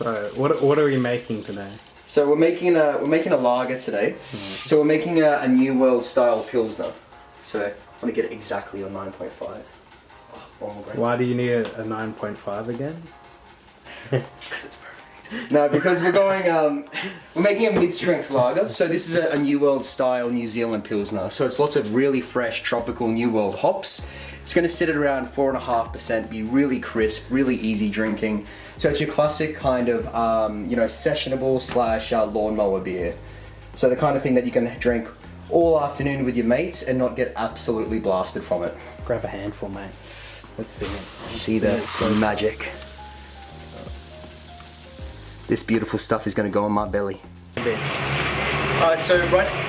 So what are we making today? So we're making a lager today. So we're making a New World style Pilsner. So I want to get it exactly on 9.5. Oh, one more grain. Why do you need a 9.5 again? Because it's perfect. No, because we're making a mid-strength lager. So this is a New World style New Zealand Pilsner. So it's lots of really fresh tropical New World hops. It's going to sit at around 4.5%, be really crisp, really easy drinking. So it's your classic kind of, sessionable / lawnmower beer. So the kind of thing that you can drink all afternoon with your mates and not get absolutely blasted from it. Grab a handful, mate. Let's see it. See the magic. This beautiful stuff is going to go on my belly. Alright, so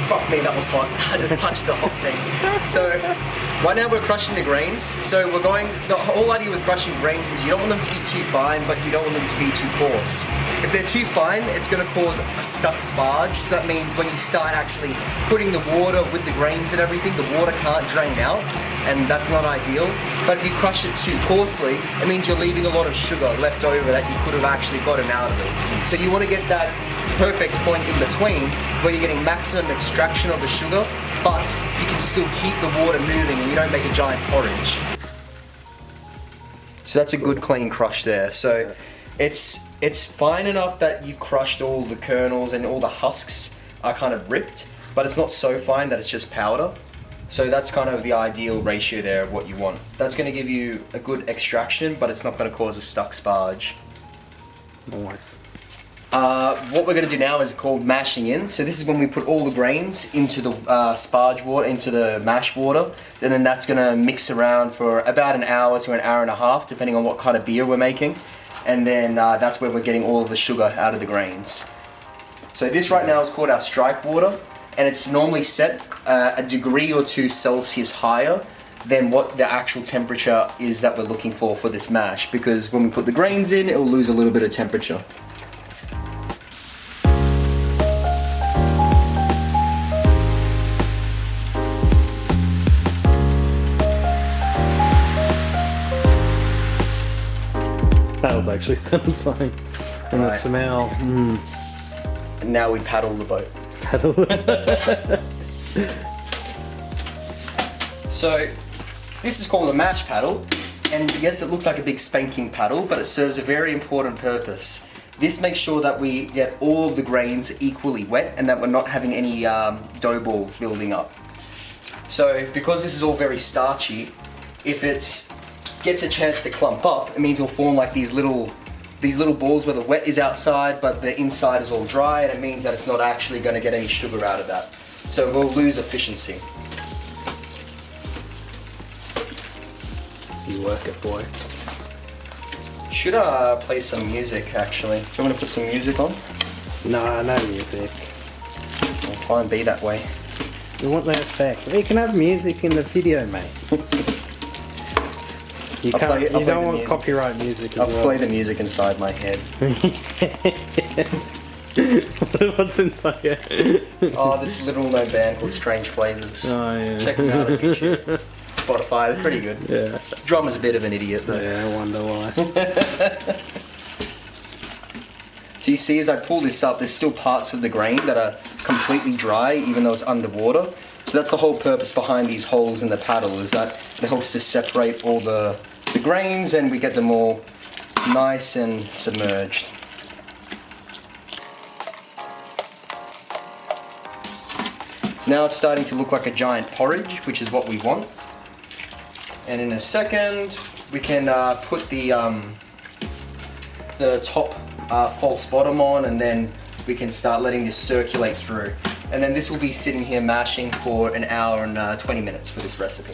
fuck me, that was hot. I just touched the hot thing. So, right now we're crushing the grains. So the whole idea with crushing grains is you don't want them to be too fine, but you don't want them to be too coarse. If they're too fine, it's going to cause a stuck sparge. So that means when you start actually putting the water with the grains and everything, the water can't drain out, and that's not ideal. But if you crush it too coarsely, it means you're leaving a lot of sugar left over that you could have actually gotten out of it. So you want to get that perfect point in between where you're getting maximum extraction of the sugar, but you can still keep the water moving and you don't make a giant porridge. So that's a good clean crush there. So it's fine enough that you've crushed all the kernels and all the husks are kind of ripped, but it's not so fine that it's just powder. So that's kind of the ideal ratio there of what you want. That's going to give you a good extraction, but it's not going to cause a stuck sparge. Nice. What we're going to do now is called mashing in. So this is when we put all the grains into the sparge water, into the mash water, and then that's going to mix around for about an hour to an hour and a half, depending on what kind of beer we're making. And then that's where we're getting all of the sugar out of the grains. So this right now is called our strike water, and it's normally set a degree or 2 Celsius higher than what the actual temperature is that we're looking for this mash, because when we put the grains in, it'll lose a little bit of temperature. That was actually satisfying. And the smell. And now we paddle the boat. Paddle. So this is called a mash paddle, and yes, it looks like a big spanking paddle, but it serves a very important purpose. This makes sure that we get all of the grains equally wet and that we're not having any dough balls building up. So because this is all very starchy, if it gets a chance to clump up, it means it'll form like these little balls where the wet is outside but the inside is all dry, and it means that it's not actually going to get any sugar out of that. So we'll lose efficiency. You work it, boy. Should I play some music actually? Do you want to put some music on? No, no music. I'll fine be that way. We want the effect. You can have music in the video, mate. You don't want copyright music as well. I'll play the music inside my head. What's inside your head? Oh, this little known band called Strange Flavors. Oh yeah. Check them out on YouTube. Spotify, they're pretty good. Yeah. Drummer's a bit of an idiot though. Yeah, I wonder why. So you see, as I pull this up, there's still parts of the grain that are completely dry, even though it's underwater. So that's the whole purpose behind these holes in the paddle, is that it helps to separate all the grains and we get them all nice and submerged. Now it's starting to look like a giant porridge, which is what we want. And in a second, we can put the top false bottom on, and then we can start letting this circulate through. And then this will be sitting here mashing for an hour and 20 minutes for this recipe.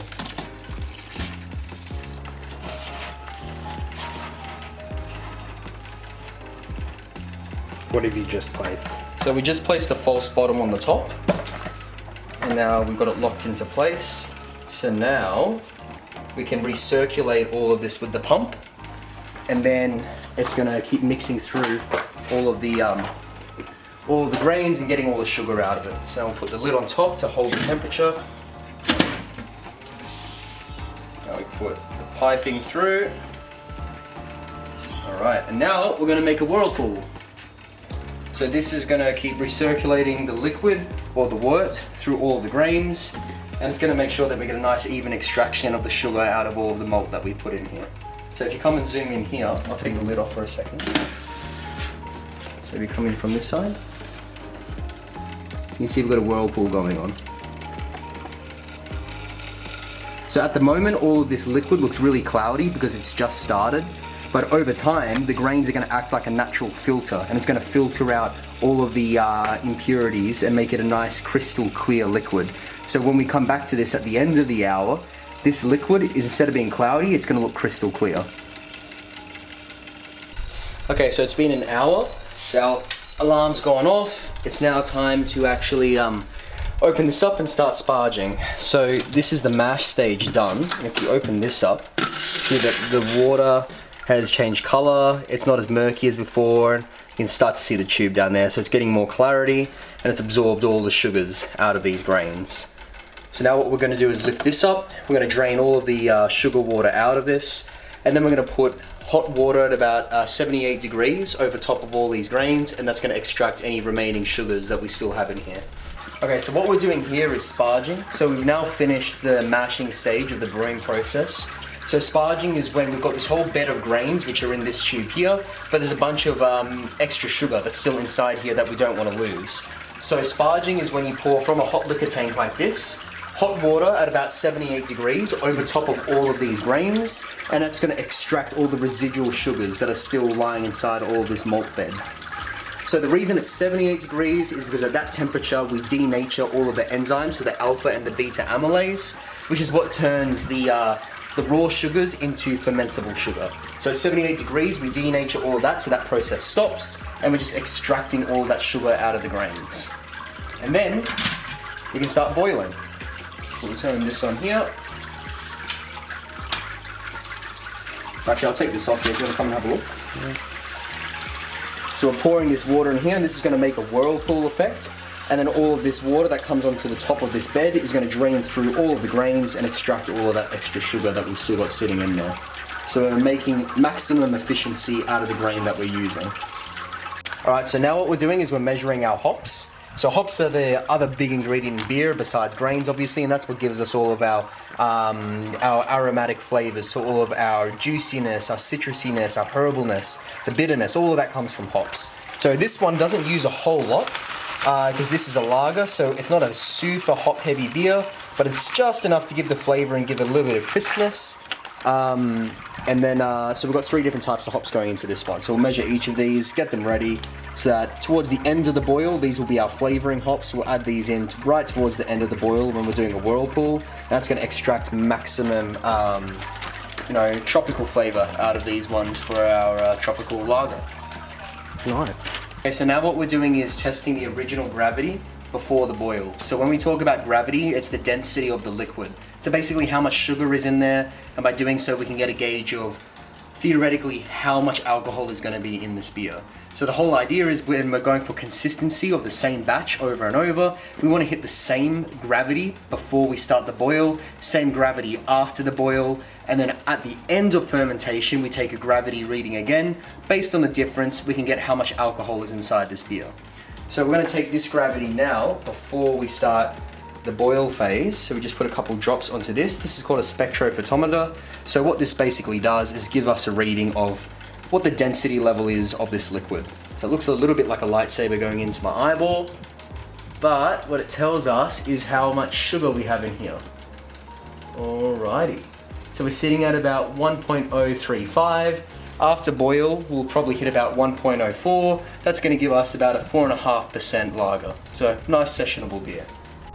What have you just placed? So we just placed the false bottom on the top, and now we've got it locked into place. So now we can recirculate all of this with the pump, and then it's going to keep mixing through all of the grains and getting all the sugar out of it. So we'll put the lid on top to hold the temperature. Now we put the piping through. Alright, and now we're gonna make a whirlpool. So this is gonna keep recirculating the liquid or the wort through all the grains, and it's gonna make sure that we get a nice even extraction of the sugar out of all of the malt that we put in here. So if you come and zoom in here, I'll take the lid off for a second. So if you come in from this side, you can see we've got a whirlpool going on. So at the moment, all of this liquid looks really cloudy because it's just started. But over time, the grains are going to act like a natural filter, and it's going to filter out all of the impurities and make it a nice crystal clear liquid. So when we come back to this at the end of the hour, this liquid is, instead of being cloudy, it's going to look crystal clear. Okay, so it's been an hour, so our alarm's gone off. It's now time to actually open this up and start sparging. So this is the mash stage done. And if you open this up, see that the water has changed color, it's not as murky as before. You can start to see the tube down there, so it's getting more clarity and it's absorbed all the sugars out of these grains. So now what we're going to do is lift this up, we're going to drain all of the sugar water out of this, and then we're going to put hot water at about 78 degrees over top of all these grains, and that's going to extract any remaining sugars that we still have in here. Okay, so what we're doing here is sparging. So we've now finished the mashing stage of the brewing process. So sparging is when we've got this whole bed of grains which are in this tube here, but there's a bunch of extra sugar that's still inside here that we don't want to lose. So sparging is when you pour from a hot liquor tank like this, hot water at about 78 degrees over top of all of these grains, and it's going to extract all the residual sugars that are still lying inside all of this malt bed. So the reason it's 78 degrees is because at that temperature we denature all of the enzymes, so the alpha and the beta amylase, which is what turns the raw sugars into fermentable sugar. So at 78 degrees we denature all of that, so that process stops, and we're just extracting all that sugar out of the grains. And then we can start boiling. So we'll turn this on here. Actually, I'll take this off here if you want to come and have a look. Yeah. So we're pouring this water in here, and this is going to make a whirlpool effect. And then all of this water that comes onto the top of this bed is going to drain through all of the grains and extract all of that extra sugar that we've still got sitting in there. So we're making maximum efficiency out of the grain that we're using. Alright, so now what we're doing is we're measuring our hops. So hops are the other big ingredient in beer besides grains, obviously, and that's what gives us all of our aromatic flavors. So all of our juiciness, our citrusiness, our herbalness, the bitterness, all of that comes from hops. So this one doesn't use a whole lot because this is a lager, so it's not a super hop heavy beer, but it's just enough to give the flavor and give it a little bit of crispness. And then, so we've got 3 different types of hops going into this one. So we'll measure each of these, get them ready, so that towards the end of the boil, these will be our flavoring hops. We'll add these in right towards the end of the boil when we're doing a whirlpool. And that's going to extract maximum, tropical flavor out of these ones for our tropical lager. Nice. Okay, so now what we're doing is testing the original gravity before the boil. So when we talk about gravity, it's the density of the liquid. So basically how much sugar is in there, and by doing so we can get a gauge of theoretically how much alcohol is going to be in this beer. So the whole idea is when we're going for consistency of the same batch over and over, we want to hit the same gravity before we start the boil, same gravity after the boil, and then at the end of fermentation we take a gravity reading again. Based on the difference, we can get how much alcohol is inside this beer. So we're going to take this gravity now before we start the boil phase. So we just put a couple drops onto this. This is called a spectrophotometer. So what this basically does is give us a reading of what the density level is of this liquid. So it looks a little bit like a lightsaber going into my eyeball, but what it tells us is how much sugar we have in here. Alrighty. So we're sitting at about 1.035. After boil, we'll probably hit about 1.04. That's going to give us about a 4.5% lager. So nice sessionable beer.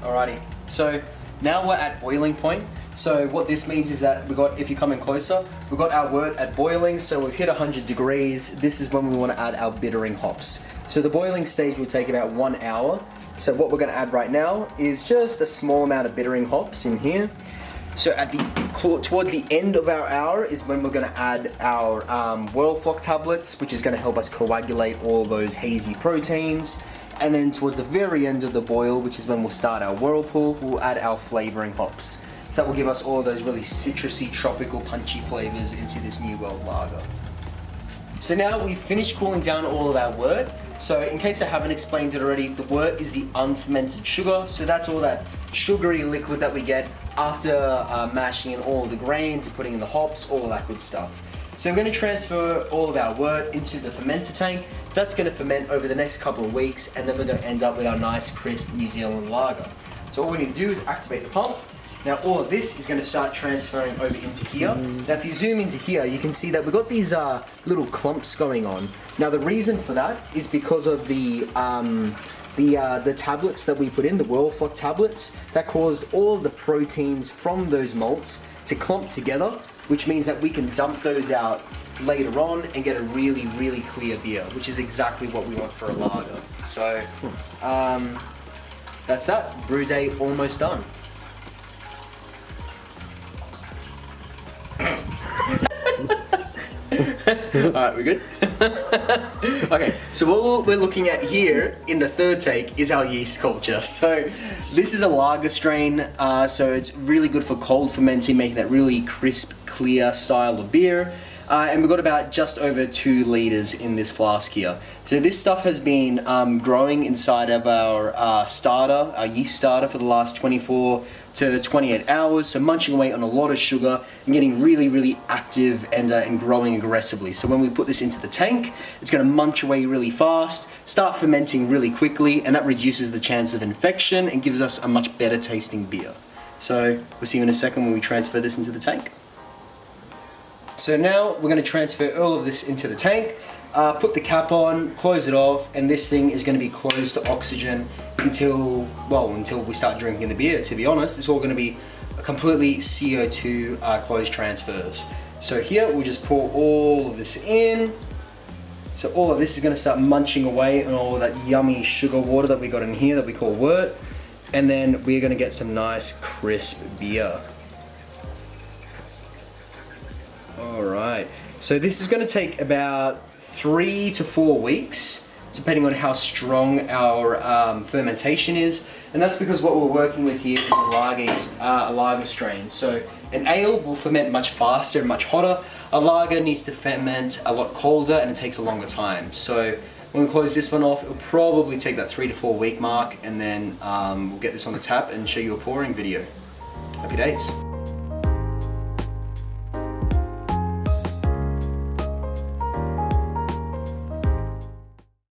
Alrighty, so now we're at boiling point. So what this means is that we got, if you come in closer, we've got our wort at boiling, so we've hit 100 degrees. This is when we want to add our bittering hops. So the boiling stage will take about 1 hour. So what we're going to add right now is just a small amount of bittering hops in here. So at towards the end of our hour is when we're going to add our Whirlfloc tablets, which is going to help us coagulate all those hazy proteins. And then towards the very end of the boil, which is when we'll start our whirlpool, we'll add our flavoring hops. So that will give us all those really citrusy, tropical, punchy flavors into this New World lager. So now we've finished cooling down all of our wort. So in case I haven't explained it already, the wort is the unfermented sugar. So that's all that sugary liquid that we get after mashing in all the grains, putting in the hops, all of that good stuff. So we're going to transfer all of our wort into the fermenter tank. That's going to ferment over the next couple of weeks, and then we're going to end up with our nice crisp New Zealand lager. So all we need to do is activate the pump. Now all of this is going to start transferring over into here. Now if you zoom into here, you can see that we've got these little clumps going on. Now the reason for that is because of the tablets that we put in, the Whirlfloc tablets, that caused all of the proteins from those malts to clump together, which means that we can dump those out later on and get a really, really clear beer, which is exactly what we want for a lager. So that's that. Brew day almost done. Alright, we good? Okay, so what we're looking at here in the third take is our yeast culture. So this is a lager strain, so it's really good for cold fermenting, making that really crisp, clear style of beer. And we've got about just over 2 liters in this flask here. So this stuff has been growing inside of our starter, our yeast starter, for the last 24 to 28 hours. So munching away on a lot of sugar and getting really, really active and growing aggressively. So when we put this into the tank, it's going to munch away really fast, start fermenting really quickly, and that reduces the chance of infection and gives us a much better tasting beer. So we'll see you in a second when we transfer this into the tank. So now we're going to transfer all of this into the tank, put the cap on, close it off, and this thing is going to be closed to oxygen until we start drinking the beer. To be honest, it's all going to be a completely CO2 closed transfers. So here we'll just pour all of this in. So all of this is going to start munching away on all of that yummy sugar water that we got in here that we call wort, and then we're going to get some nice crisp beer. Alright, so this is going to take about 3 to 4 weeks, depending on how strong our fermentation is, and that's because what we're working with here is a lager strain. So an ale will ferment much faster and much hotter. A lager needs to ferment a lot colder and it takes a longer time. So when we close this one off, it'll probably take that 3 to 4 week mark, and then we'll get this on the tap and show you a pouring video. Happy days.